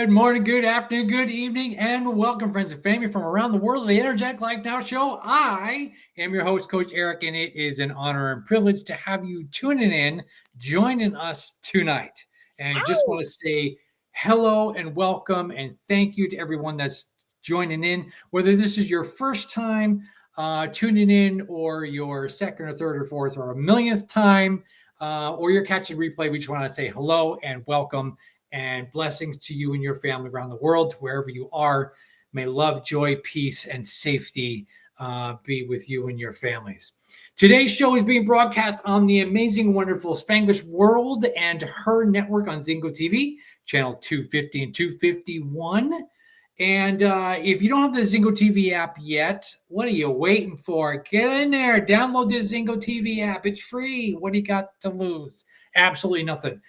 Good morning, good afternoon, good evening, and welcome, friends and family from around the world to the Energetic Life Now show. I am your host, Coach Eric, and it is an honor and privilege to have you tuning in, joining us tonight. And just want to say hello and welcome and thank you to everyone that's joining in, whether this is your first time tuning in or your second or third or fourth or a millionth time, or you're catching replay. We just want to say hello and welcome and blessings to you and your family around the world, wherever you are. May love, joy, peace, and safety be with you and your families. Today's show is being broadcast on the amazing, wonderful Spanglish World and Her Network on Zingo TV, channel 250 and 251. And if you don't have the Zingo TV app yet, what are you waiting for? Get in there, download the Zingo TV app. It's free. What do you got to lose? Absolutely nothing.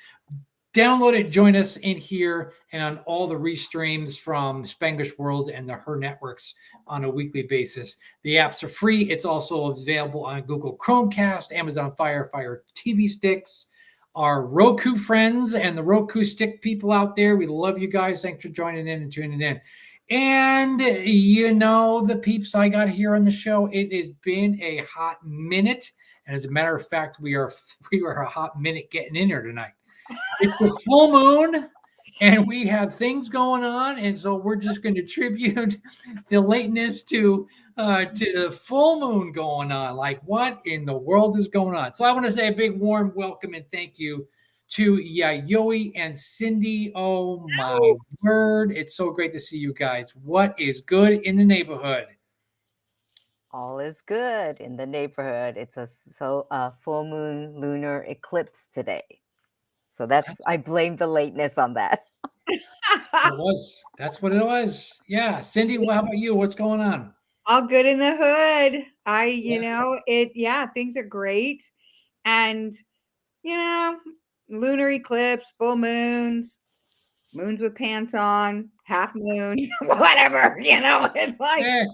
Download it, join us in here and on all the restreams from Spanglish World and the Her Networks on a weekly basis. The apps are free. It's also available on Google Chromecast, Amazon Fire TV sticks, our Roku friends and the Roku stick people out there. We love you guys. Thanks for joining in and tuning in. And you know the peeps I got here on the show. It has been a hot minute. And as a matter of fact, we are a hot minute getting in here tonight. It's the full moon, and we have things going on, and so we're just going to tribute the lateness to the full moon going on. Like, what in the world is going on? So I want to say a big warm welcome and thank you to Yayoi and Cindy. Oh my word! It's so great to see you guys. What is good in the neighborhood? All is good in the neighborhood. It's a full moon lunar eclipse today. So I blame the lateness on that. That's what it was. Yeah. Cindy, how about you? What's going on? All good in the hood. Things are great. And, lunar eclipse, full moons, moons with pants on, half moons, whatever, it's like.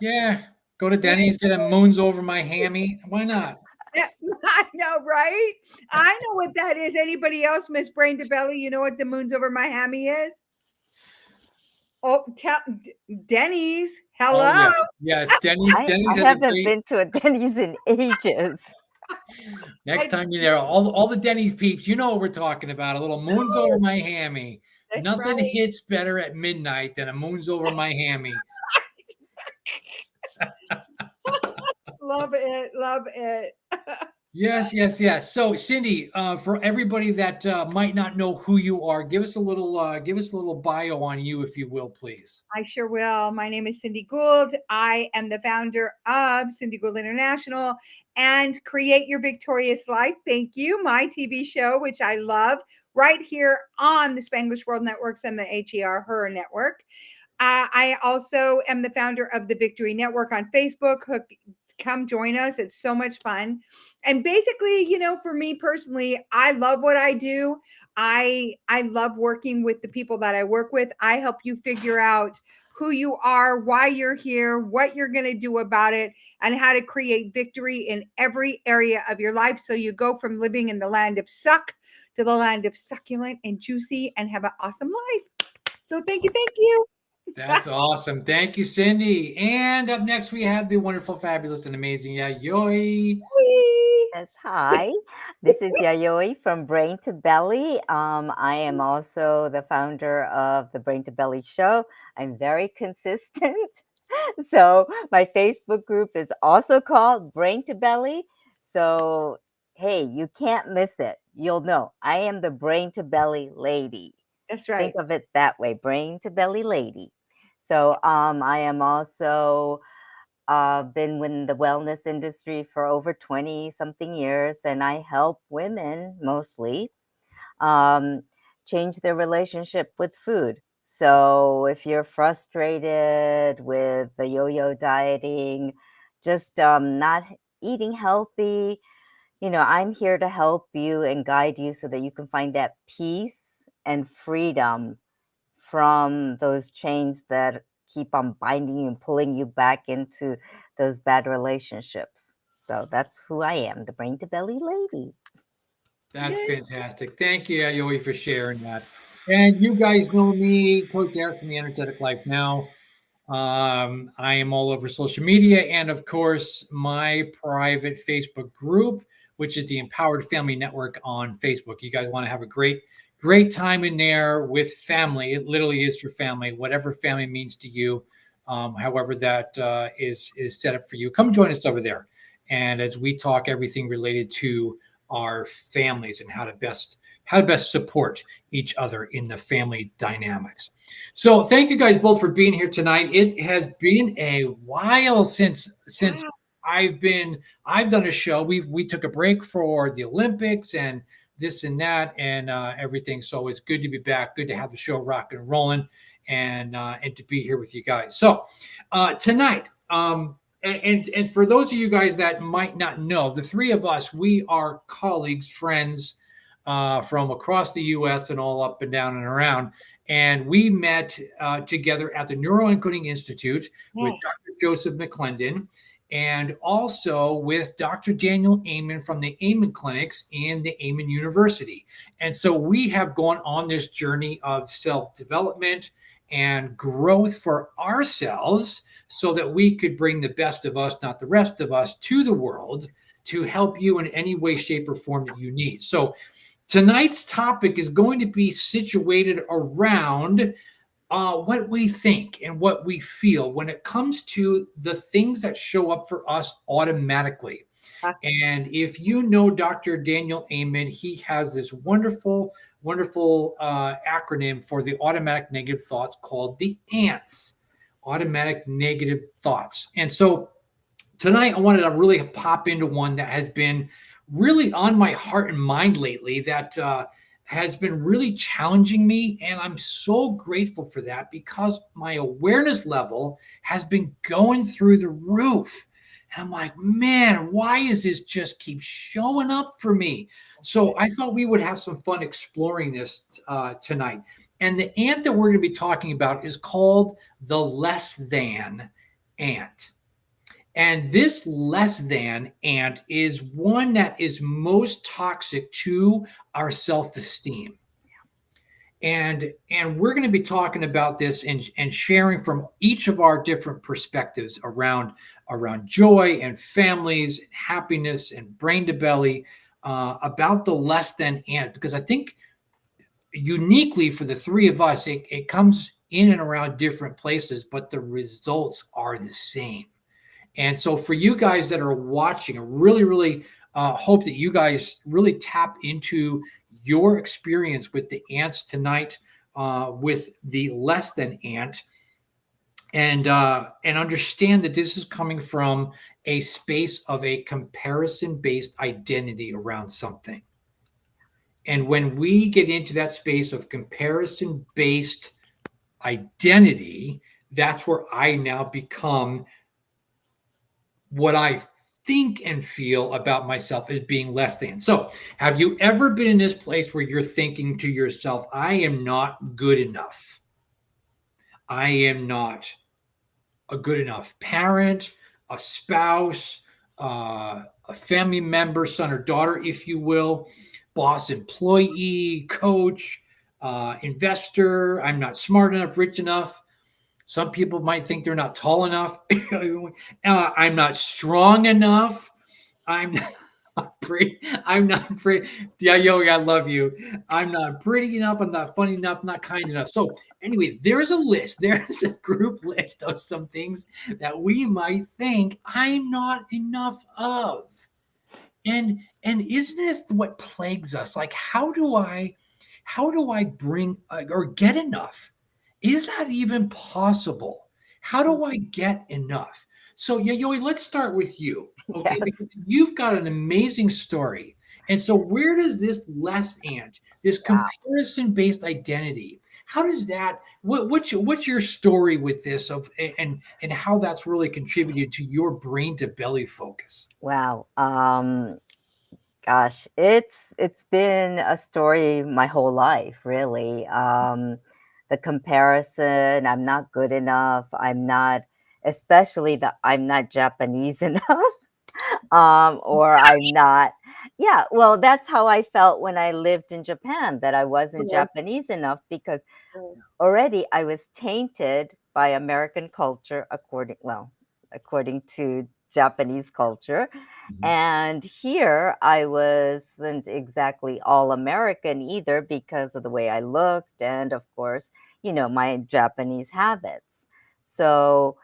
Yeah. Go to Denny's, get a moons over my hammy. Why not? Yeah, I know, right? I know what that is. Anybody else, Miss Brain to Belly? You know what the moons over my hammy is? Oh, Denny's. Hello. Oh, yeah. Yes, Denny's. I haven't been to a Denny's in ages. Next time you're there, all the Denny's peeps, you know what we're talking about. A little moons over my hammy. That's Nothing right. hits better at midnight than a moons over my hammy. Love it. Love it. Yes. So, Cindy, for everybody that might not know who you are, give us a little bio on you, if you will, please. I sure will. My name is Cindy Gould. I am the founder of Cindy Gould International and Create Your Victorious Life. Thank you. My TV show, which I love, right here on the Spanglish World Networks and the Her Network. I also am the founder of the Victory Network on Facebook. Come join us. It's so much fun. And basically, for me personally, I love what I do. I love working with the people that I work with. I help you figure out who you are, why you're here, what you're going to do about it, and how to create victory in every area of your life. So you go from living in the land of suck to the land of succulent and juicy and have an awesome life. So thank you. That's awesome. Thank you, Cindy. And up next, we have the wonderful, fabulous, and amazing Yayoi. Yes, hi. This is Yayoi from Brain to Belly. I am also the founder of the Brain to Belly show. I'm very consistent. So my Facebook group is also called Brain to Belly. So, hey, you can't miss it. You'll know I am the Brain to Belly lady. That's right. Think of it that way, Brain to Belly lady. So I am also been in the wellness industry for over 20 something years, and I help women mostly change their relationship with food. So if you're frustrated with the yo-yo dieting, just not eating healthy, I'm here to help you and guide you so that you can find that peace and freedom from those chains that keep on binding you and pulling you back into those bad relationships. So that's who I am, the Brain to Belly lady. That's fantastic. Thank you, Yayoi, for sharing that. And you guys know me, Coach Eric from the Energetic Life Now. I am all over social media and, of course, my private Facebook group, which is the Empowered Family Network on Facebook. You guys want to have a great time in there with family. It literally is for family, whatever family means to you, however that is set up for you. Come join us over there. And as we talk everything related to our families and how to best support each other in the family dynamics. So thank you guys both for being here tonight. It has been a while since Wow. I've done a show. We took a break for the Olympics and this and that and everything. So it's good to be back. Good to have the show rocking and rolling and to be here with you guys. So tonight, and for those of you guys that might not know, the three of us, we are colleagues, friends from across the U.S. and all up and down and around. And we met together at the Neuroencoding Institute with Yes. Dr. Joseph McClendon and also with Dr. Daniel Amen from the Amen Clinics and the Amen University. And so we have gone on this journey of self-development and growth for ourselves so that we could bring the best of us, not the rest of us, to the world to help you in any way, shape, or form that you need. So tonight's topic is going to be situated around what we think and what we feel when it comes to the things that show up for us automatically. Uh, And if you know Dr. Daniel Amen, he has this wonderful acronym for the automatic negative thoughts called the ANTS, automatic negative thoughts. And so tonight I wanted to really pop into one that has been really on my heart and mind lately that has been really challenging me. And I'm so grateful for that because my awareness level has been going through the roof. And I'm like, man, why is this just keep showing up for me? So I thought we would have some fun exploring this tonight. And the ant that we're going to be talking about is called the less than ant. And this less than ant is one that is most toxic to our self-esteem. And we're going to be talking about this and sharing from each of our different perspectives around joy and families, and happiness and brain to belly about the less than ant, because I think uniquely for the three of us, it comes in and around different places, but the results are the same. And so, for you guys that are watching, I really hope that you guys really tap into your experience with the ants tonight, with the less than ant, and understand that this is coming from a space of a comparison-based identity around something. And when we get into that space of comparison-based identity, that's where I now become what I think and feel about myself as being less than. So, have you ever been in this place where you're thinking to yourself, I am not good enough? I am not a good enough parent, a spouse, a family member, son or daughter, if you will, boss, employee, coach, investor. I'm not smart enough, rich enough. Some people might think they're not tall enough. I'm not strong enough. I'm not pretty. I'm not pretty. Yayoi, I love you. I'm not pretty enough. I'm not funny enough. Not kind enough. So anyway, there's a list. There's a group list of some things that we might think I'm not enough of. And isn't this what plagues us? Like, how do I bring or get enough? Is that even possible? How do I get enough? So, Yayoi, let's start with you, okay? Yes. Because you've got an amazing story. And so, where does this less ant, this Wow. comparison-based identity, how does that? What's your story with this of and how that's really contributed to your brain to belly focus? Wow. Gosh, it's been a story my whole life, really. The comparison, I'm not good enough. I'm not, especially the I'm not Japanese enough, or I'm not, Yeah, well, that's how I felt when I lived in Japan, that I wasn't Right. Japanese enough because Right. already I was tainted by American culture according to Japanese culture. Mhm. And here I wasn't exactly all American either because of the way I looked and of course, my Japanese habits. So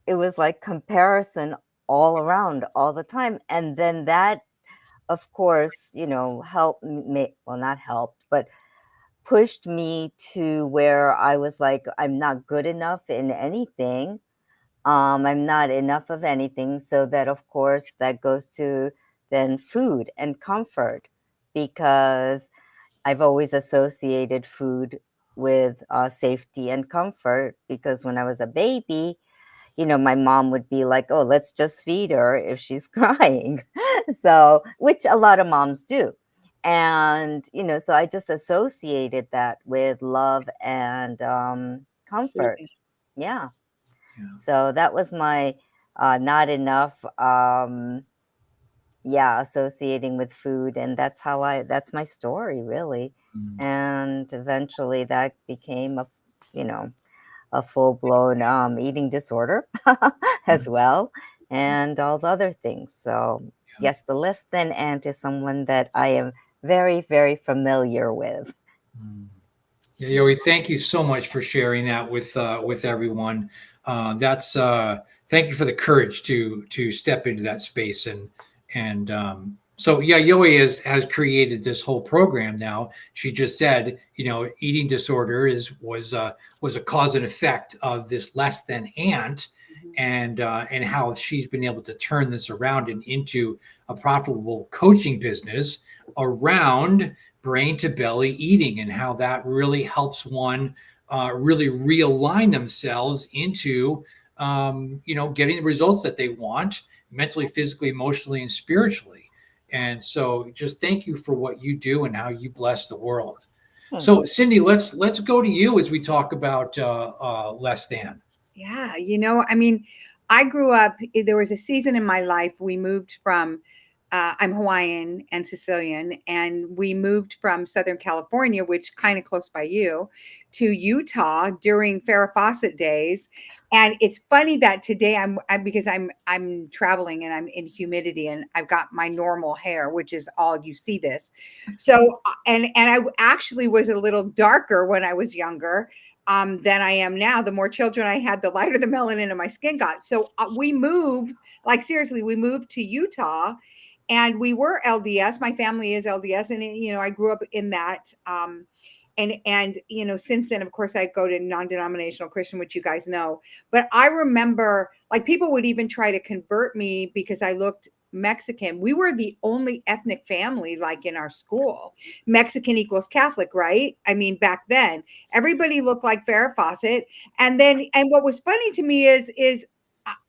it was like comparison all around all the time. And then that, of course, helped me, well, not helped, but pushed me to where I was like, I'm not good enough in anything. I'm not enough of anything. So that, of course, that goes to then food and comfort because I've always associated food with safety and comfort because when I was a baby, my mom would be like, "Oh, let's just feed her if she's crying." So, which a lot of moms do. And, so I just associated that with love and comfort. Soothing. Yeah. Yeah. So that was my not enough, yeah, associating with food. And that's my story, really. Mm. And eventually that became you know, a full-blown eating disorder Yeah. as well, and all the other things. So yes, the less than ant is someone that I am very, very familiar with. Mm. Yeah, Yoi, thank you so much for sharing that with everyone. That's thank you for the courage to step into that space and so yeah, Yoi has created this whole program now. She just said, eating disorder was a cause and effect of this less than ant, Mhm. and how she's been able to turn this around and into a profitable coaching business around brain to belly eating and how that really helps one really realign themselves into getting the results that they want mentally, physically, emotionally, and spiritually. And so just thank you for what you do and how you bless the world. Hmm. So Cindy, let's go to you as we talk about less than. Yeah, I mean, I grew up, there was a season in my life we moved from, I'm Hawaiian and Sicilian, and we moved from Southern California, which kind of close by you, to Utah during Farrah Fawcett days. And it's funny that today because I'm traveling and I'm in humidity and I've got my normal hair, which is all you see this. So and I actually was a little darker when I was younger than I am now. The more children I had, the lighter the melanin in my skin got. So we moved, like seriously, we moved to Utah, and we were LDS. My family is LDS, and I grew up in that. And since then, of course, I go to non-denominational Christian, which you guys know. But I remember, like, people would even try to convert me because I looked Mexican. We were the only ethnic family, like in our school. Mexican equals Catholic, right? I mean, back then, everybody looked like Farrah Fawcett. And what was funny to me is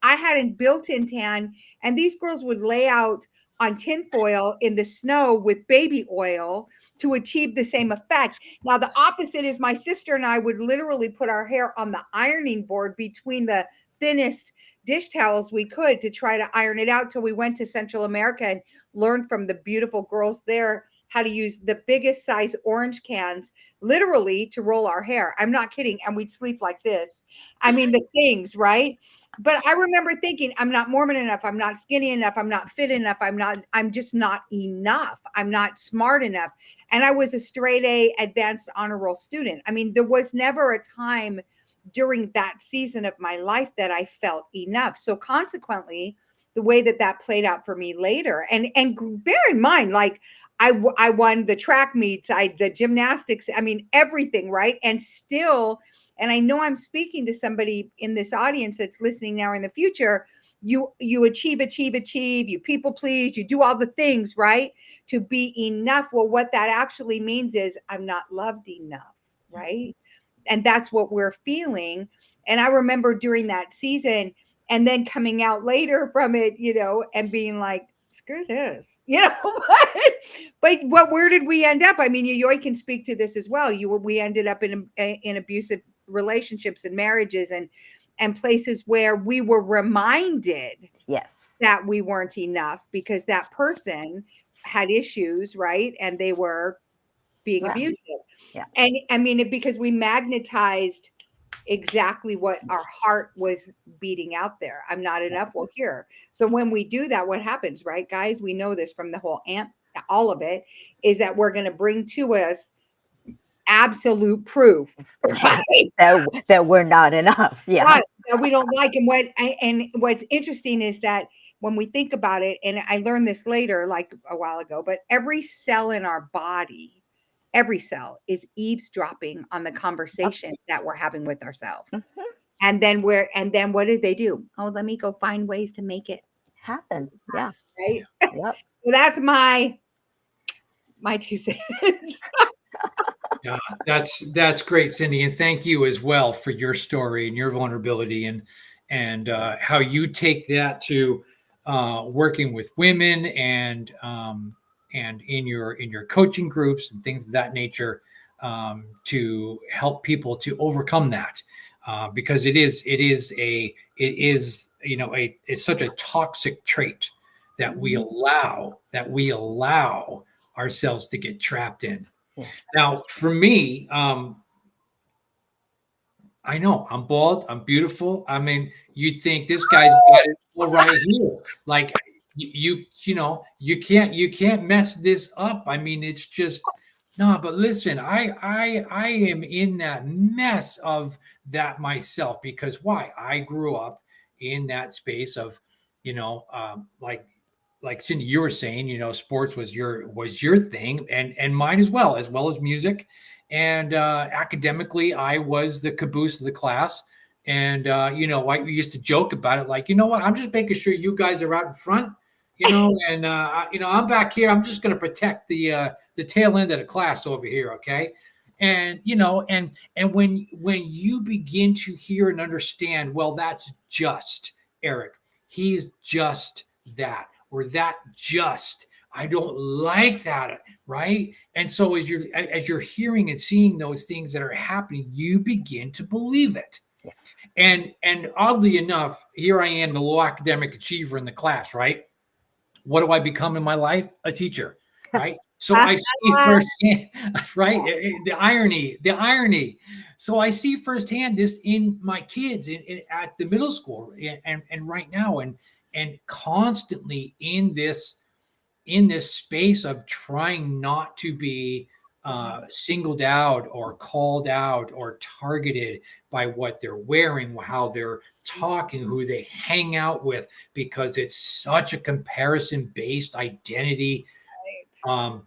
I had a built-in tan, and these girls would lay out on tinfoil in the snow with baby oil to achieve the same effect. Now, the opposite is my sister and I would literally put our hair on the ironing board between the thinnest dish towels we could to try to iron it out till we went to Central America and learned from the beautiful girls there how to use the biggest size orange cans literally to roll our hair. I'm not kidding. And we'd sleep like this. I mean, the things, right? But I remember thinking, I'm not Mormon enough. I'm not skinny enough. I'm not fit enough. I'm just not enough. I'm not smart enough. And I was a straight A advanced honor roll student. I mean, there was never a time during that season of my life that I felt enough. So consequently, the way that played out for me later, and bear in mind, like I won the track meets, the gymnastics, I mean everything, right? And still, and I know I'm speaking to somebody in this audience that's listening now or in the future. You achieve, you people please, you do all the things, right? To be enough. Well, what that actually means is I'm not loved enough, right? And that's what we're feeling. And I remember during that season and then coming out later from it, and being like, screw this, but where did we end up? I mean, Yayoi can speak to this as well. We ended up in abusive relationships and marriages and places where we were reminded Yes. that we weren't enough because that person had issues, right? And they were being Yeah. abusive. Yeah. And I mean, because we magnetized exactly what our heart was beating out there. I'm not enough. Well, here. So when we do that, what happens, right, guys? We know this from the whole all of it is that we're going to bring to us absolute proof, right? that we're not enough. Yeah. Right, that we don't like. And what's interesting is that when we think about it, and I learned this later, like a while ago, but every cell in our body, every cell is eavesdropping on the conversation that we're having with ourselves. Mhm. And then what did they do? Oh, let me go find ways to make it Happen. Yeah. last, right? Yep. So that's my 2 cents. Yeah, that's great, Cindy, and thank you as well for your story and your vulnerability and how you take that to working with women and in your coaching groups and things of that nature to help people to overcome that because it is it's such a toxic trait that we allow ourselves to get trapped in. Yeah. Now, for me, I know I'm bald, I'm beautiful. I mean, you'd think this guy's got it all right here. Like you can't mess this up. I mean, it's just no. But listen, I am in that mess of that myself because why? I grew up in that space of, like Cindy, you were saying, sports was your thing, and mine as well as music, and academically, I was the caboose of the class, and I used to joke about it, like, you know what, I'm just making sure you guys are out in front, and I'm back here. I'm just going to protect the tail end of the class over here, okay? And when you begin to hear and understand, well, that's just Eric. He's just that or that just I don't like that, right? And so as you're hearing and seeing those things that are happening, you begin to believe it. Yes. And oddly enough, here I am, the low academic achiever in the class, right? What do I become in my life? A teacher, right? So I see firsthand, right? The irony. So I see firsthand this in my kids at the middle school and right now, and constantly in this space of trying not to be singled out or called out or targeted by what they're wearing, how they're talking, who they hang out with, because it's such a comparison-based identity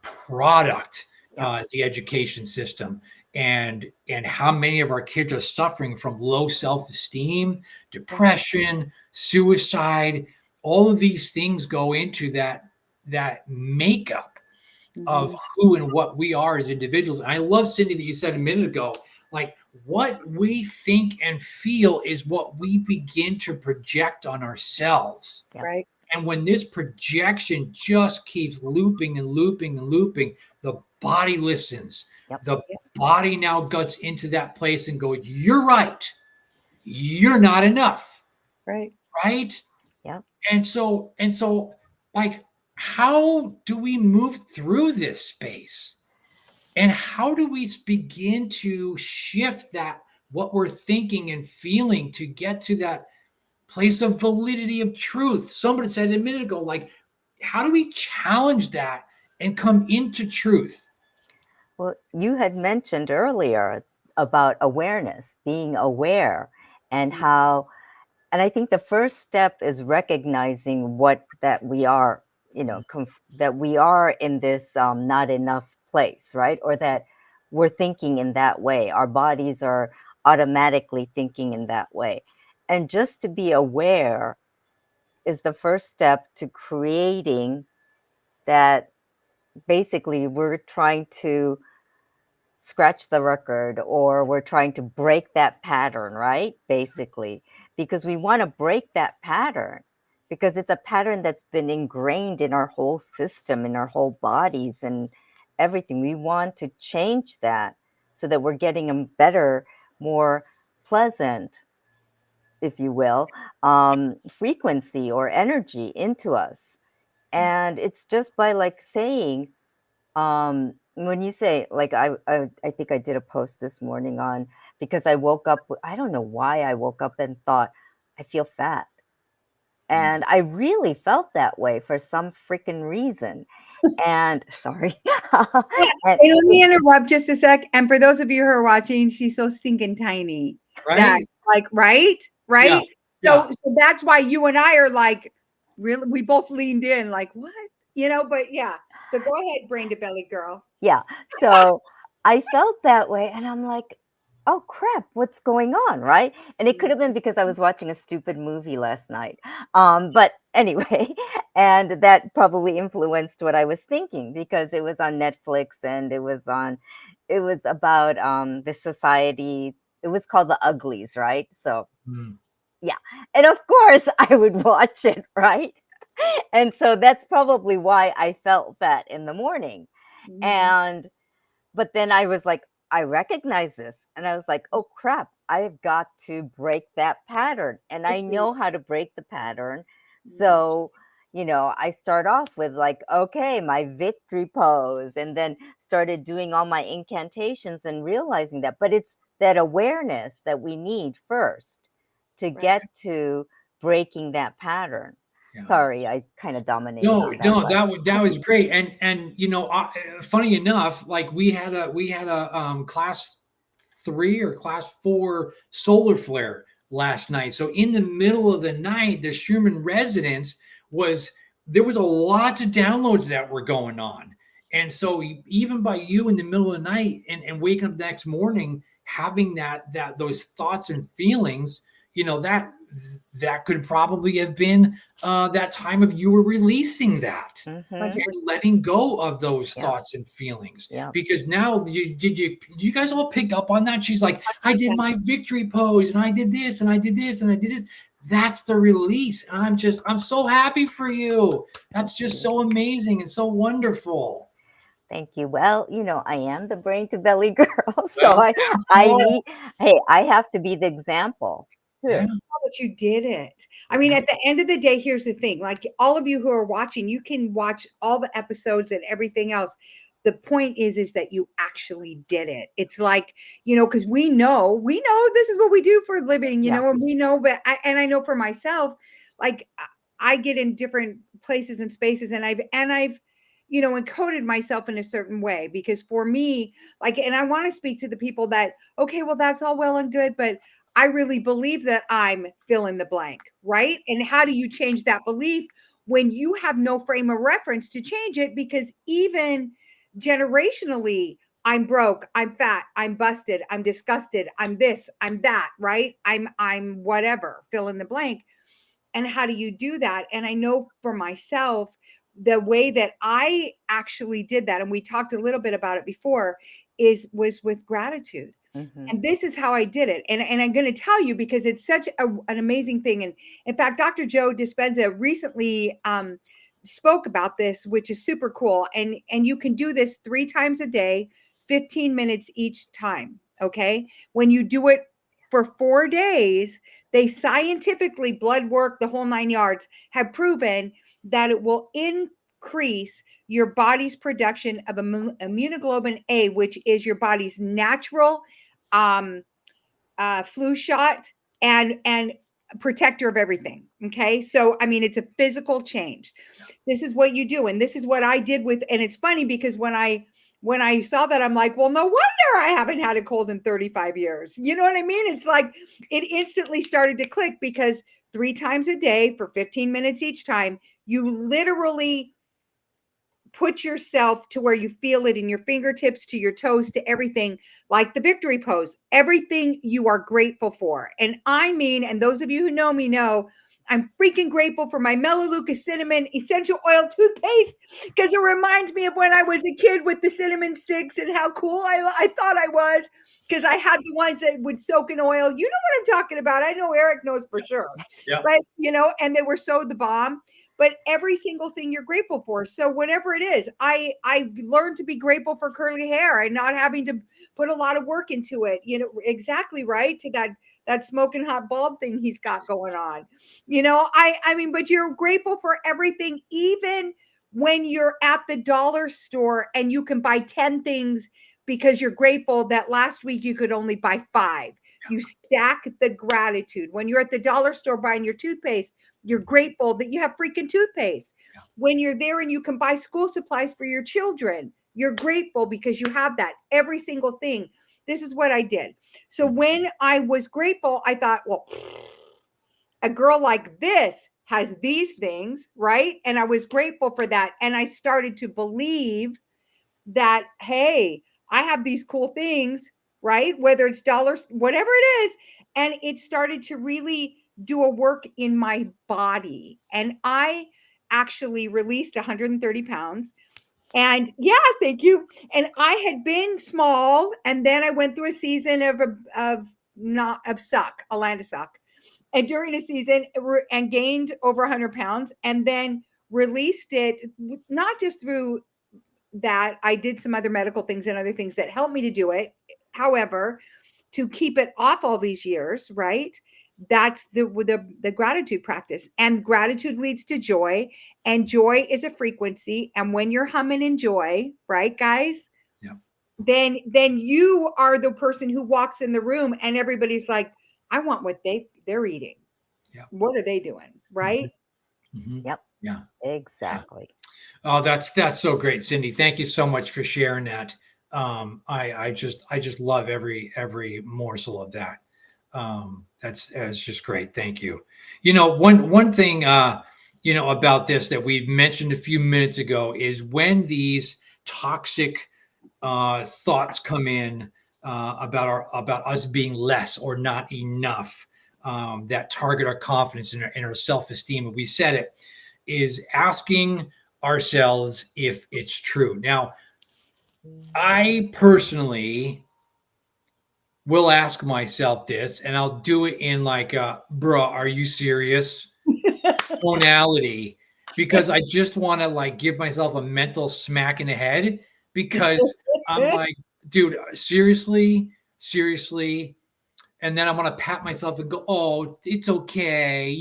product, the education system, and how many of our kids are suffering from low self-esteem, depression, suicide. All of these things go into that makeup of who and what we are as individuals. And I love, Cindy, that you said a minute ago, like what we think and feel is what we begin to project on ourselves. Right. And when this projection just keeps looping and looping and looping, the body listens. Yep. The body now gets into that place and goes, you're right. You're not enough. Right. Right. Yeah. And so, like, how do we move through this space? And how do we begin to shift that, what we're thinking and feeling, to get to that place of validity of truth? Somebody said a minute ago, like, how do we challenge that and come into truth? Well, you had mentioned earlier about awareness, being aware, and how, and I think the first step is recognizing that we are, that we are in this not enough place, right? Or that we're thinking in that way. Our bodies are automatically thinking in that way. And just to be aware is the first step to creating that. Basically, we're trying to scratch the record, or we're trying to break that pattern, right? Basically, because we want to break that pattern, because it's a pattern that's been ingrained in our whole system, in our whole bodies and everything. We want to change that so that we're getting a better, more pleasant, if you will, frequency or energy into us. And it's just by like saying, when you say, like, I think I did a post this morning on, because I woke up, I don't know why I woke up and thought, I feel fat. And I really felt that way for some freaking reason. And sorry. And Hey, let me interrupt just a sec. And for those of you who are watching, she's so stinking tiny. That, Right? like, right? Yeah. So that's why you and I are like, really, we both leaned in, like, what? But yeah. So go ahead, brain to belly girl. yeah. So I felt that way. And I'm like, oh crap, what's going on? Right. And it could have been because I was watching a stupid movie last night. But anyway, and that probably influenced what I was thinking, because it was on Netflix and it was about the society. It was called The Uglies, right? So Mm. yeah. And of course I would watch it, right? And so that's probably why I felt fat in the morning. And but then I was like, I recognize this. And I was like, oh crap, I've got to break that pattern. And I know how to break the pattern. So, I start off with like, okay, my victory pose, and then started doing all my incantations and realizing that. But it's that awareness that we need first to get to breaking that pattern. Yeah. Sorry, I kind of dominated No, on that. no, that was great. And funny enough, like we had a class 3 or class 4 solar flare last night. So in the middle of the night, the Schumann resonance there was a lot of downloads that were going on. And so even by you in the middle of the night and waking up the next morning, having those thoughts and feelings, that could probably have been that time of you were releasing that and letting go of those thoughts and feelings. Because now, did you guys all pick up on that? She's like, I did my victory pose and I did this and I did this and I did this. That's the release. And I'm so happy for you. That's just so amazing and so wonderful. Thank you. Well, I am the brain to belly girl. So I have to be the example. Yeah. But you did it. I mean, at the end of the day, here's the thing. Like, all of you who are watching, you can watch all the episodes and everything else. The point is that you actually did it. It's like, because we know this is what we do for a living, and we know, but I know for myself, like, I get in different places and spaces, and I've encoded myself in a certain way, because for me, like, and I want to speak to the people that, okay, well, that's all well and good, but I really believe that I'm fill in the blank, right? And how do you change that belief when you have no frame of reference to change it? Because even generationally, I'm broke, I'm fat, I'm busted, I'm disgusted, I'm this, I'm that, right? I'm whatever, fill in the blank. And how do you do that? And I know for myself, the way that I actually did that, and we talked a little bit about it before, was with gratitude. And this is how I did it. And I'm going to tell you, because it's such an amazing thing. And in fact, Dr. Joe Dispenza recently spoke about this, which is super cool. And you can do this 3 times a day, 15 minutes each time. Okay. When you do it for 4 days, they scientifically, blood work, the whole 9 yards, have proven that it will increase your body's production of immunoglobulin A, which is your body's natural flu shot and protector of everything. Okay. So, I mean, it's a physical change. This is what you do. And this is what I did with, and it's funny because when I saw that, I'm like, well, no wonder I haven't had a cold in 35 years. You know what I mean? It's like, it instantly started to click, because 3 times a day for 15 minutes each time, you literally put yourself to where you feel it in your fingertips, to your toes, to everything, like the victory pose, everything you are grateful for. And I mean, and those of you who know me know, I'm freaking grateful for my Melaleuca cinnamon essential oil toothpaste, because it reminds me of when I was a kid with the cinnamon sticks and how cool I thought I was, because I had the ones that would soak in oil. You know what I'm talking about. I know Eric knows for sure. Yeah. Right. And they were so the bomb. But every single thing you're grateful for. So whatever it is, I learned to be grateful for curly hair and not having to put a lot of work into it. Exactly right, to that smoking hot bulb thing he's got going on. I mean, but you're grateful for everything, even when you're at the dollar store and you can buy 10 things because you're grateful that last week you could only buy 5. You stack the gratitude. When you're at the dollar store buying your toothpaste, you're grateful that you have freaking toothpaste. When you're there and you can buy school supplies for your children, you're grateful because you have that. Every single thing. This is what I did. So when I was grateful, I thought, well, a girl like this has these things, right? And I was grateful for that. And I started to believe that, hey, I have these cool things, right? Whether it's dollars, whatever it is. And it started to really do a work in my body. And I actually released 130 pounds. And yeah, thank you. And I had been small, and then I went through a season of suck, a land of suck. And during a season, and gained over 100 pounds, and then released it, not just through that. I did some other medical things and other things that helped me to do it. However, to keep it off all these years, right? That's the gratitude practice. And gratitude leads to joy, and joy is a frequency. And when you're humming in joy, right, guys? Yeah. Then you are the person who walks in the room and everybody's like, I want what they're eating. Yeah. What are they doing? Right? Mm-hmm. Yep. Yeah. Exactly. Oh, that's so great, Cindy. Thank you so much for sharing that. I just love every morsel of that. That's just great. Thank you. One thing about this that we mentioned a few minutes ago is when these toxic thoughts come in about us being less or not enough, that target our confidence and our self-esteem. And we said it is asking ourselves if it's true. Now, I personally will ask myself this, and I'll do it in like a, bruh, are you serious tonality, because I just want to like give myself a mental smack in the head, because I'm like, dude, seriously. And then I want to pat myself and go, oh, it's okay.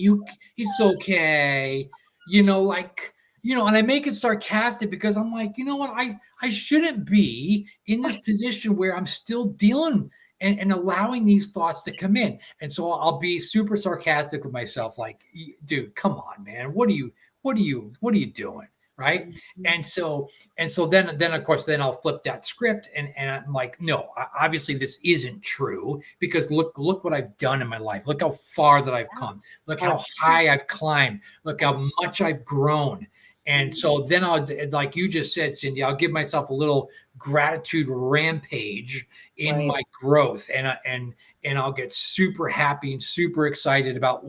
It's okay. And I make it sarcastic because I'm like, you know what? I shouldn't be in this position where I'm still dealing and allowing these thoughts to come in. And so I'll be super sarcastic with myself, like, dude, come on, man. What are you doing? Right. And so then of course, then I'll flip that script and I'm like, no, obviously this isn't true, because look what I've done in my life. Look how far that I've come. Look how high I've climbed. Look how much I've grown. And so then I'll, like you just said, Cindy, I'll give myself a little gratitude rampage in my growth, and I'll get super happy and super excited about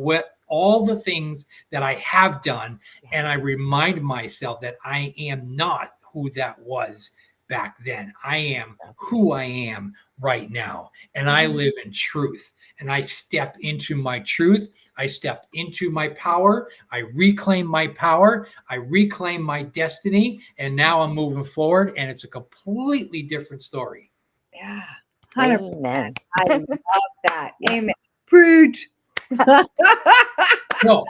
all the things that I have done. And I remind myself that I am not who that was back then. I am who I am right now. And I live in truth. And I step into my truth. I step into my power. I reclaim my power. I reclaim my destiny. And now I'm moving forward. And it's a completely different story. Yeah. 100%. Amen. I love that. Amen. Preach. So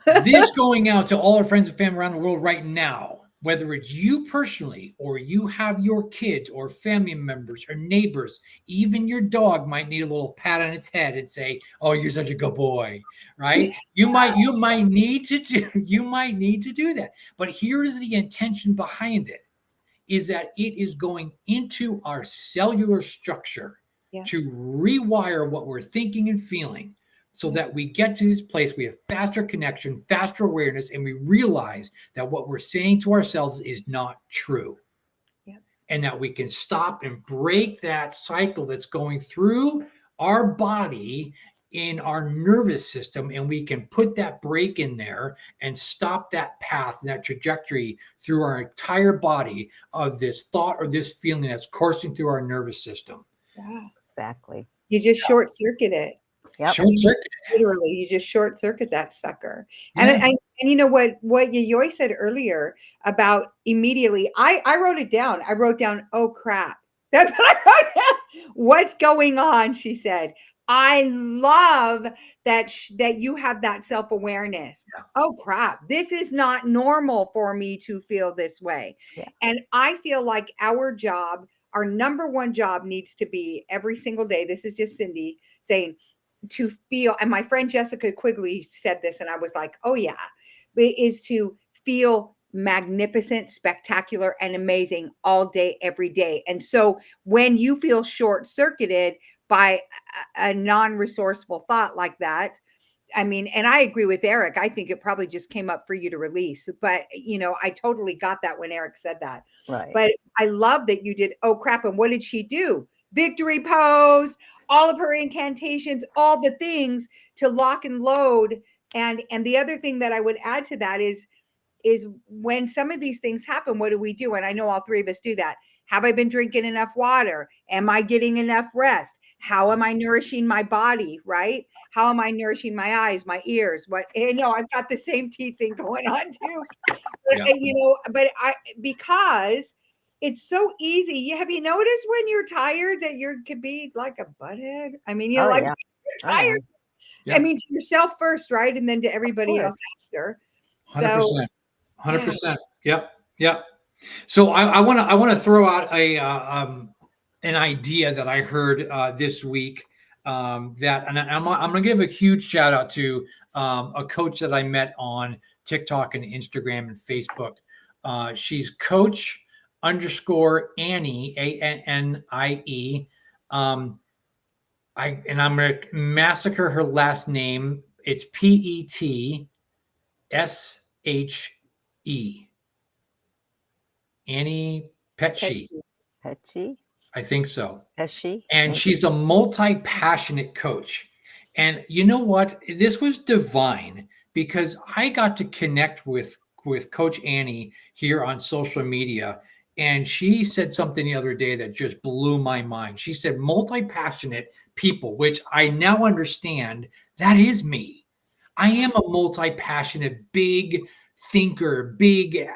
this going out to all our friends and family around the world right now, whether it's you personally or you have your kids or family members or neighbors, even your dog might need a little pat on its head and say, oh, you're such a good boy, right? You might need to do that. But here's the intention behind it, is that it is going into our cellular structure to rewire what we're thinking and feeling, so that we get to this place, we have faster connection, faster awareness, and we realize that what we're saying to ourselves is not true. And that we can stop and break that cycle that's going through our body in our nervous system, and we can put that break in there and stop that path, that trajectory through our entire body of this thought or this feeling that's coursing through our nervous system. Yeah, exactly. You just short circuit it. Yep. Short circuit. Literally, you just short circuit that sucker. And you know what Yayoi said earlier about immediately, I wrote it down. I wrote down, oh crap. That's what I wrote down. What's going on? She said, I love that you have that self-awareness. Yeah. Oh crap, this is not normal for me to feel this way. Yeah. And I feel like our number one job needs to be every single day. This is just Cindy saying, to feel, and my friend Jessica Quigley said this, and I was like, oh yeah, is to feel magnificent, spectacular, and amazing all day, every day. And so when you feel short circuited by a non-resourceful thought like that, I mean, and I agree with Eric. I think it probably just came up for you to release, but I totally got that when Eric said that. Right. But I love that you did. Oh crap. And what did she do? Victory pose, all of her incantations, all the things to lock and load. And the other thing that I would add to that is when some of these things happen, what do we do? And I know all three of us do that. Have I been drinking enough water? Am I getting enough rest? How am I nourishing my body? Right? How am I nourishing my eyes, my ears? I've got the same teeth thing going on too. But because it's so easy. Have you noticed when you're tired that you could be like a butthead? I mean, Oh, like yeah. you're tired. Yeah. I mean, to yourself first, right? And then to everybody else after. 100%. 100%. Yeah. Yep. So I want to throw out an idea that I heard this week, I'm going to give a huge shout out to a coach that I met on TikTok and Instagram and Facebook. She's Coach _ Annie, ANNIE. I'm going to massacre her last name. It's PETSHE. Annie Petchy. Petchy? I think so. Pesci? And she's a multi-passionate coach. And you know what? This was divine because I got to connect with Coach Annie here on social media. And she said something the other day that just blew my mind. She said multi-passionate people, which I now understand that is me. I am a multi-passionate, big thinker, big,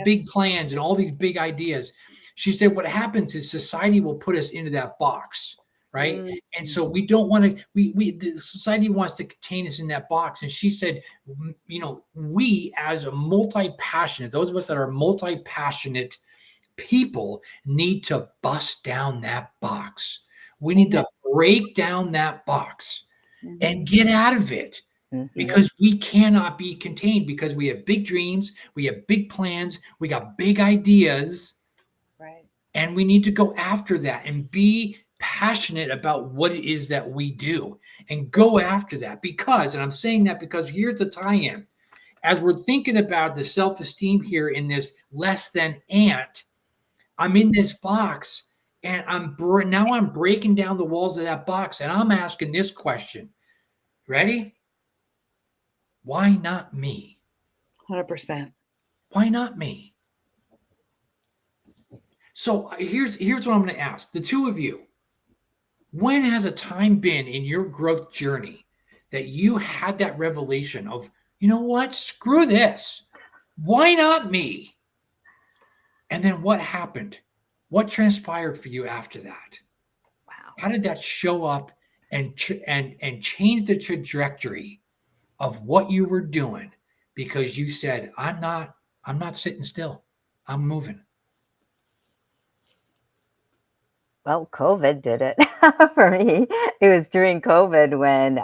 big plans and all these big ideas. She said, what happens is society will put us into that box, right? Mm-hmm. And so we don't want to, the society wants to contain us in that box. And she said, we as a multi-passionate, those of us that are multi-passionate people need to bust down that box. We need to break down that box and get out of it. Because we cannot be contained because we have big dreams, we have big plans, we got big ideas, right? And we need to go after that and be passionate about what it is that we do and go after that. Because, and I'm saying that because here's the tie-in. As we're thinking about the self-esteem here in this less than ant, I'm in this box and I'm breaking down the walls of that box and I'm asking this question. Ready? Why not me? 100%. Why not me? So here's what I'm going to ask the two of you. When has a time been in your growth journey that you had that revelation of, you know what? Screw this. Why not me? And then what happened? What transpired for you after that? Wow. How did that show up and change the trajectory of what you were doing? Because you said, I'm not sitting still. I'm moving. Well, COVID did it for me. It was during COVID when,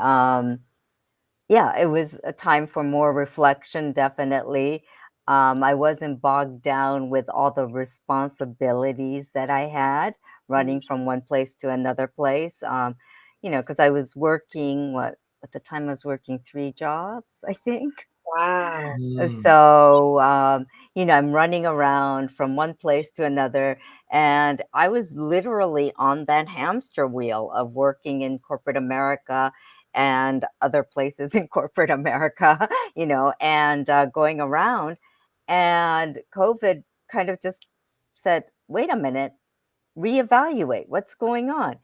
it was a time for more reflection, definitely. I wasn't bogged down with all the responsibilities that I had running from one place to another place. Because I was working, at the time I was working 3 jobs, I think. Wow. So, I'm running around from one place to another. And I was literally on that hamster wheel of working in corporate America and other places in corporate America, and going around. And COVID kind of just said, wait a minute, reevaluate what's going on.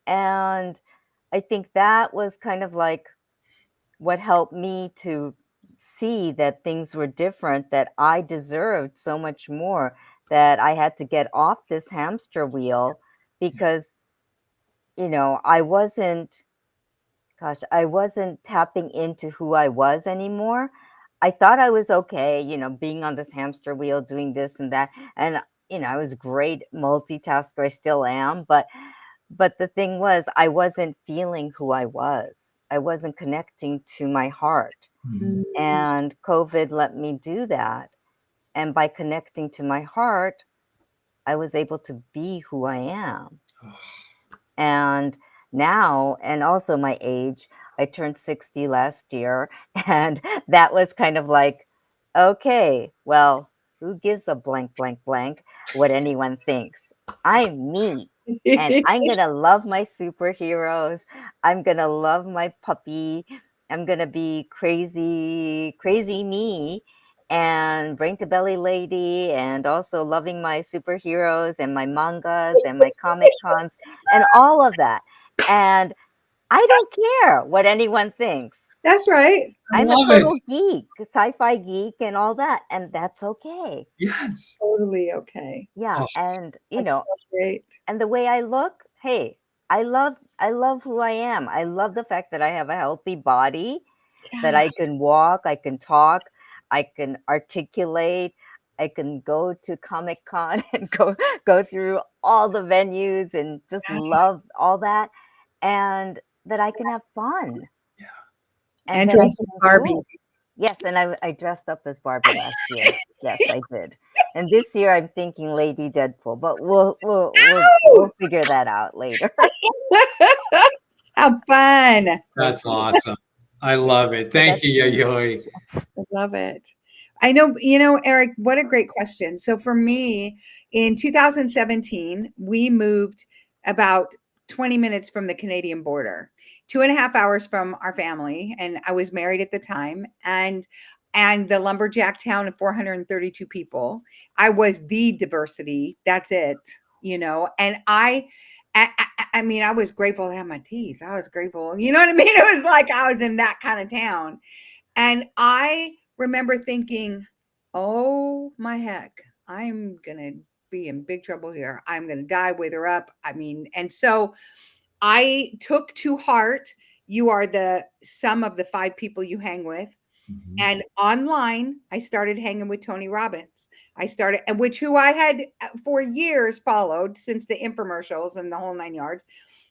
And I think that was kind of like what helped me to see that things were different, that I deserved so much more, that I had to get off this hamster wheel because I wasn't tapping into who I was anymore. I thought I was okay, being on this hamster wheel, doing this and that. And, I was great multitasker. I still am. But the thing was, I wasn't feeling who I was. I wasn't connecting to my heart. Mhm. And COVID let me do that. And by connecting to my heart, I was able to be who I am. And now, and also my age, I turned 60 last year. And that was kind of like, okay, well, who gives a blank, blank, blank what anyone thinks? I'm me. And I'm going to love my superheroes. I'm going to love my puppy. I'm going to be crazy, crazy me and brain to belly lady, and also loving my superheroes and my mangas and my comic cons and all of that. And I don't care what anyone thinks. That's right. I I'm a love total it. geek, sci-fi geek and all that. And that's okay. Yes. Totally okay. Yeah. Oh, And, That's so great. and the way I look, hey, I love who I am. I love the fact that I have a healthy body, that Yeah. I can walk, I can talk, I can articulate, I can go to Comic Con and go through all the venues and just love all that, and that I can have fun. Yeah. And that I dress as can Barbie. enjoy. Yes, and I dressed up as Barbie last year. Yes, I did. And this year I'm thinking Lady Deadpool, but we'll figure that out later. How fun. That's awesome. I love it. Thank you, Yayoi. I love it. I know, Eric, what a great question. So for me, in 2017, we moved about 20 minutes from the Canadian border, 2.5 hours from our family. And I was married at the time. And the lumberjack town of 432 people. I was the diversity. That's it, And I mean, I was grateful to have my teeth. I was grateful. You know what I mean? It was like I was in that kind of town. And I remember thinking, oh my heck, I'm going to be in big trouble here. I'm going to die, wither up. I mean, and so I took to heart, you are the sum of the 5 people you hang with. Mhm. And online, I started hanging with Tony Robbins. And who I had for years followed since the infomercials and the whole 9 yards.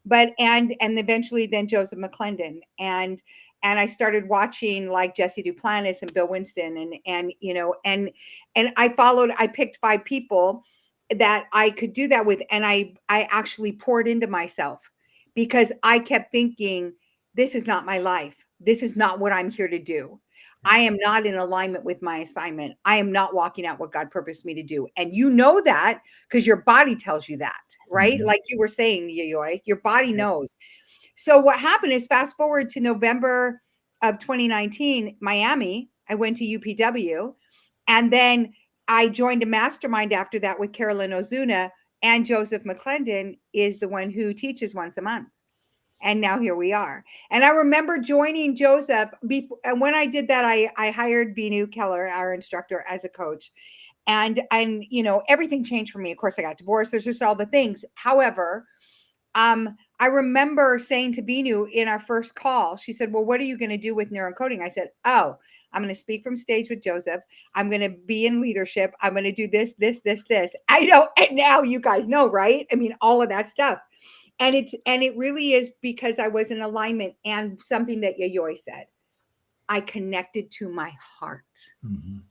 But and eventually then Joseph McClendon, and I started watching like Jesse Duplantis and Bill Winston, and I picked 5 people that I could do that with, and I actually poured into myself, because I kept thinking, this is not my life. This is not what I'm here to do. I am not in alignment with my assignment. I am not walking out what God purposed me to do. And you know that because your body tells you that, right? Mhm. Like you were saying, Yayoi, your body knows. So what happened is, fast forward to November of 2019, Miami, I went to UPW, and then I joined a mastermind after that with Carolyn Ozuna, and Joseph McClendon is the one who teaches once a month. And now here we are. And I remember joining Joseph and when I did that, I hired Binu Keller, our instructor, as a coach. And everything changed for me. Of course, I got divorced. There's just all the things. However, I remember saying to Binu in our first call, she said, well, what are you going to do with neurocoding? I said, oh, I'm going to speak from stage with Joseph. I'm going to be in leadership. I'm going to do this, this, this, this. I know. And now you guys know, right? I mean, all of that stuff. And it really is because I was in alignment, and something that Yayoi said, I connected to my heart. Mhm.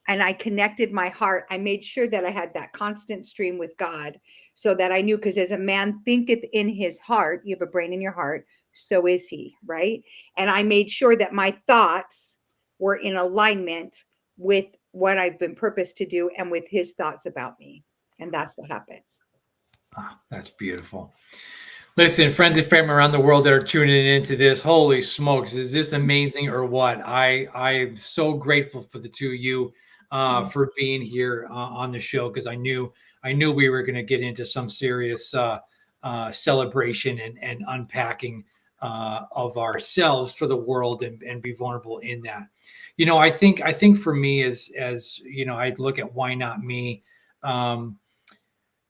And I connected my heart. I made sure that I had that constant stream with God, so that I knew, because as a man thinketh in his heart, you have a brain in your heart, so is he, right? And I made sure that my thoughts were in alignment with what I've been purposed to do and with his thoughts about me. And that's what happened. Ah, that's beautiful. Listen, friends and family around the world that are tuning into this, holy smokes, is this amazing or what? I'm so grateful for the two of you for being here on the show, because I knew we were going to get into some serious celebration and unpacking of ourselves for the world, and be vulnerable in that. I think for me, as I look at why not me.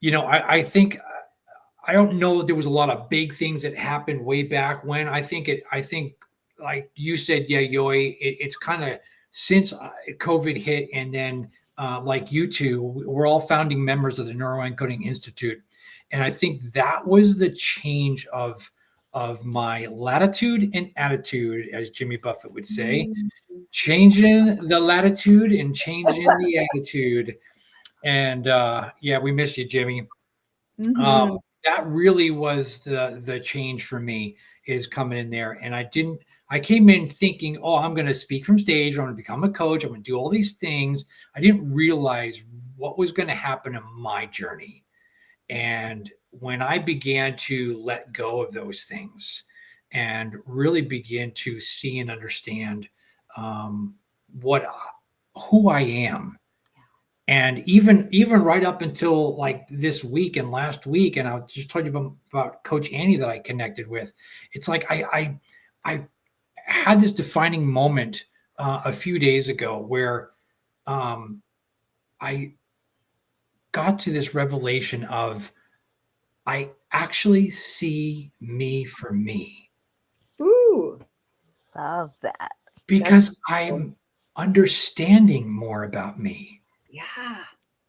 I think I don't know that there was a lot of big things that happened way back when. I think like you said, yeah, Yoi, it's kind of since COVID hit, and then like you two, we're all founding members of the Neuroencoding Institute, and I think that was the change of my latitude and attitude, as Jimmy Buffett would say, changing the latitude and changing the attitude. And yeah, we missed you, Jimmy. Mhm. That really was the change for me, is coming in there. And I came in thinking, oh, I'm going to speak from stage, I'm going to become a coach, I'm going to do all these things. I didn't realize what was going to happen in my journey. And when I began to let go of those things and really begin to see and understand what who I am, and even right up until like this week and last week, and I just told you about Coach Annie that I connected with. It's like I had this defining moment a few days ago where um, I got to this revelation of I actually see me for me Ooh, Love that. because cool. I'm understanding more about me. Yeah.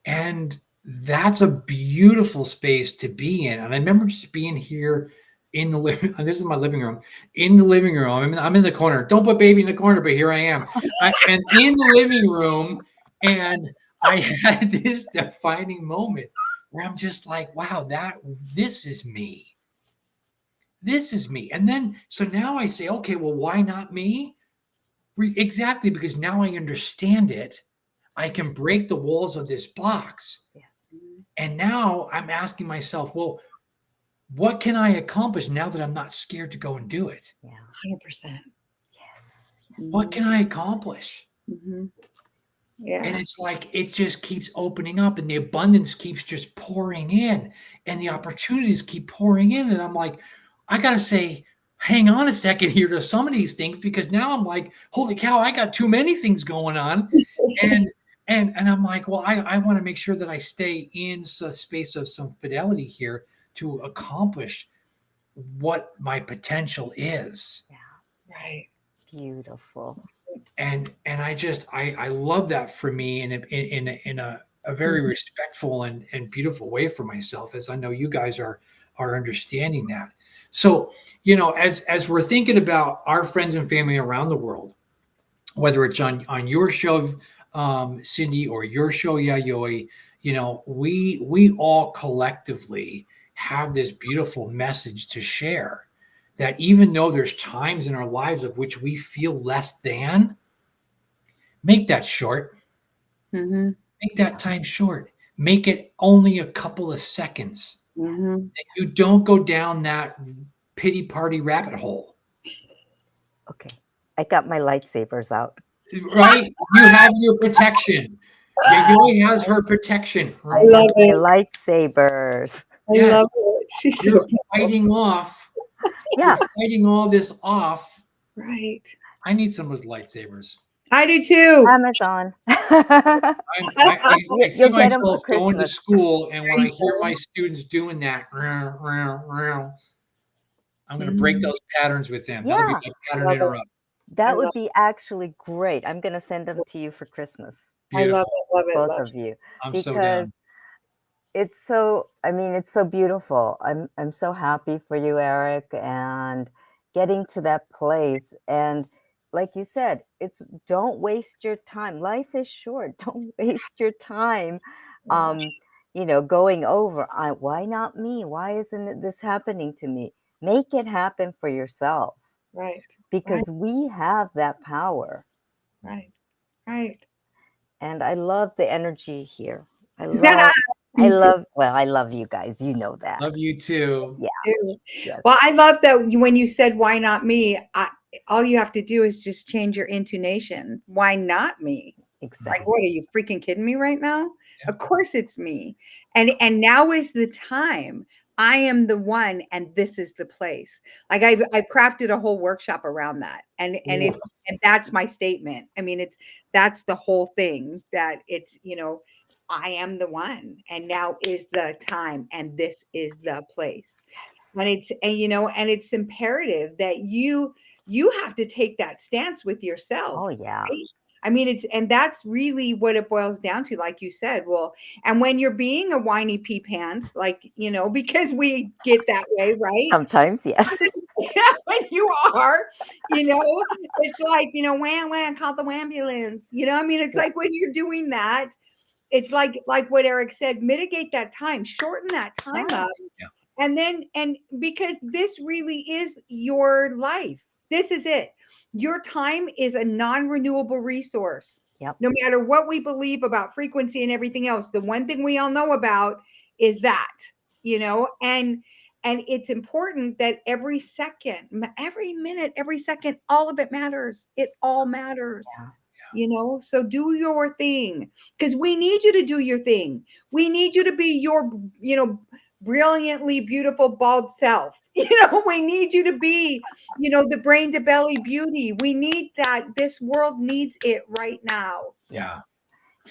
And that's a beautiful space to be in. And I remember just being here in the living. This is my living room. In the living room, I'm in the corner. Don't put baby in the corner, but here I am. And in the living room, and I had this defining moment where I'm just like, wow, this is me. This is me. And then so now I say, okay, well, why not me? Exactly, because now I understand it. I can break the walls of this box. Yeah. And now I'm asking myself, well, what can I accomplish now that I'm not scared to go and do it? Yeah. 100%. Yes. What can I accomplish? Mm-hmm. And Yeah. it's like it just keeps opening up, and the abundance keeps just pouring in, and the opportunities keep pouring in. And I'm like, I got to say, hang on a second here to some of these things, because now I'm like, holy cow, I got too many things going on. And and I'm like, well, I want to make sure that I stay in a space of some fidelity here to accomplish what my potential is. Yeah. Right. Beautiful. And I love that for me in a very respectful and beautiful way for myself, as I know you guys are understanding that. So, as we're thinking about our friends and family around the world, whether it's on your show, Cindy, or your show, Yayoi, we all collectively have this beautiful message to share, that even though there's times in our lives of which we feel less than, make that short. Mm-hmm. Make that time short. Make it only a couple of seconds. Mm-hmm. You don't go down that pity party rabbit hole, Okay. I got my lightsabers out. right? You have your protection. Yayoi has her protection, I right? love My it. lightsabers. I Yes, love it. She's so you're cute. fighting off. Yeah. You're fighting all this off. Right. I need some of those lightsabers. I do too. Amazon. I see You'll get them for myself going to Christmas. school, and when I hear my students doing that, I'm going to break those patterns with them. That'll be Yeah. my pattern Love it. interrupt. I That would love be actually great. I'm going to send them to you for Christmas, I love Beautiful. it. Love it. both Love of you, I'm so because down. it's so, I mean, it's so beautiful. I'm so happy for you, Eric, and getting to that place. And like you said, it's don't waste your time. Life is short. Don't waste your time. it. Going over, why not me? Why isn't this happening to me? Make it happen for yourself, Right. Right. because we have that power. Right. Right. And I love the energy here. I Me too. love you guys. You know that. Love you too. Yeah. Too. Yes. Well, I love that when you said why not me, all you have to do is just change your intonation. Why not me? Exactly. Like, what are you freaking kidding me right now? Yeah. Of course it's me. And now is the time. I am the one, and this is the place. Like I've crafted a whole workshop around that. And Ooh. that's my statement. I mean, that's the whole thing, that it's, I am the one, and now is the time, and this is the place. And it's imperative that you have to take that stance with yourself, Oh, yeah. right? I mean, and that's really what it boils down to, like you said. Well, and when you're being a whiny pea pants, like, because we get that way, right? Sometimes, yes. When you are, it's like, wham, wham, call the ambulance. I mean, it's Yeah. like when you're doing that, it's like what Eric said, mitigate that time, shorten that time Right. up. Yeah. And because this really is your life. This is it. Your time is a non-renewable resource. Yep. No matter what we believe about frequency and everything else, the one thing we all know about is that, and it's important that every second, every minute, every second, all of it matters. It all matters. So do your thing, because we need you to do your thing. We need you to be your, brilliantly beautiful bald self. We need you to be, the brain to belly beauty. We need that. This world needs it right now. Yeah.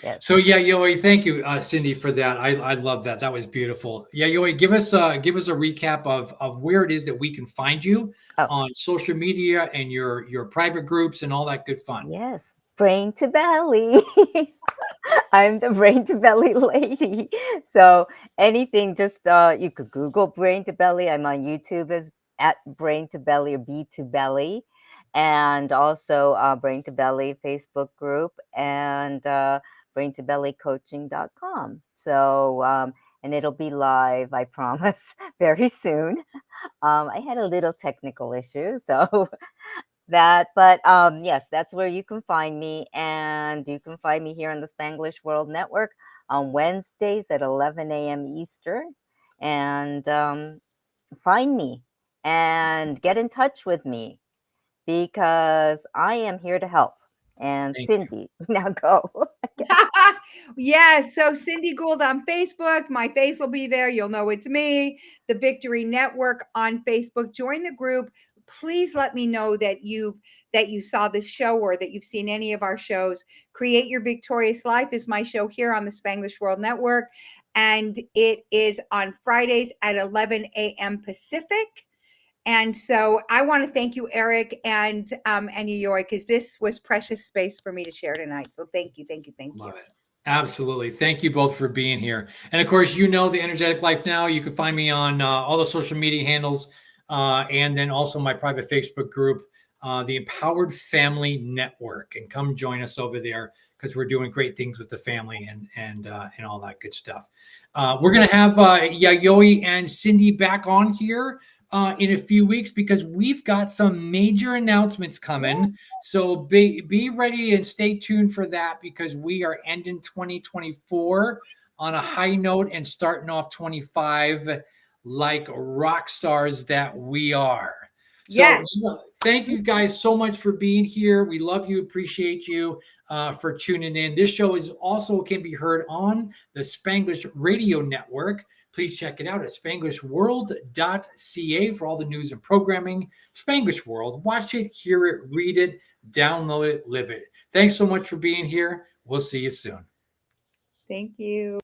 Yes. So yeah, Yayoi, thank you, Cindy, for that. I love that. That was beautiful. Yeah, Yayoi, give us a recap of where it is that we can find you on social media and your private groups and all that good fun. Yes. Brain to belly. I'm the brain to belly lady. So anything, just you could Google brain to belly. I'm on YouTube as at brain to belly or B2Belly, and also brain to belly Facebook group and brain2bellycoaching.com. So and it'll be live, I promise, very soon. I had a little technical issue, so but yes, that's where you can find me, and you can find me here on the Spanglish World Network on Wednesdays at 11 a.m. Eastern, and find me and get in touch with me because I am here to help. And Thank you. Cindy, now go. Yes. So Cindy Gould on Facebook. My face will be there. You'll know it's me. The Victory Network on Facebook. Join the group. Please let me know that you saw this show or that you've seen any of our shows. Create Your Victorious Life is my show here on the Spanglish World Network, and it is on Fridays at 11 a.m. Pacific. And so I want to thank you, Eric and Yayoi, because this was precious space for me to share tonight. So thank you, thank you, thank you. Love it. Absolutely. Thank you both for being here. And of course, the Energetic Life Now. You can find me on all the social media handles and then also my private Facebook group, the Empowered Family Network. And come join us over there because we're doing great things with the family and all that good stuff. We're going to have Yayoi and Cindy back on here in a few weeks because we've got some major announcements coming. So be ready and stay tuned for that because we are ending 2024 on a high note and starting off 25 like rock stars that we are. Yes. So thank you guys so much for being here. We love you, appreciate you for tuning in. This show is also can be heard on the Spanglish Radio Network. Please check it out at spanglishworld.ca for all the news and programming. Spanglish World. Watch it, hear it, read it, download it, live it. Thanks so much for being here. We'll see you soon. Thank you.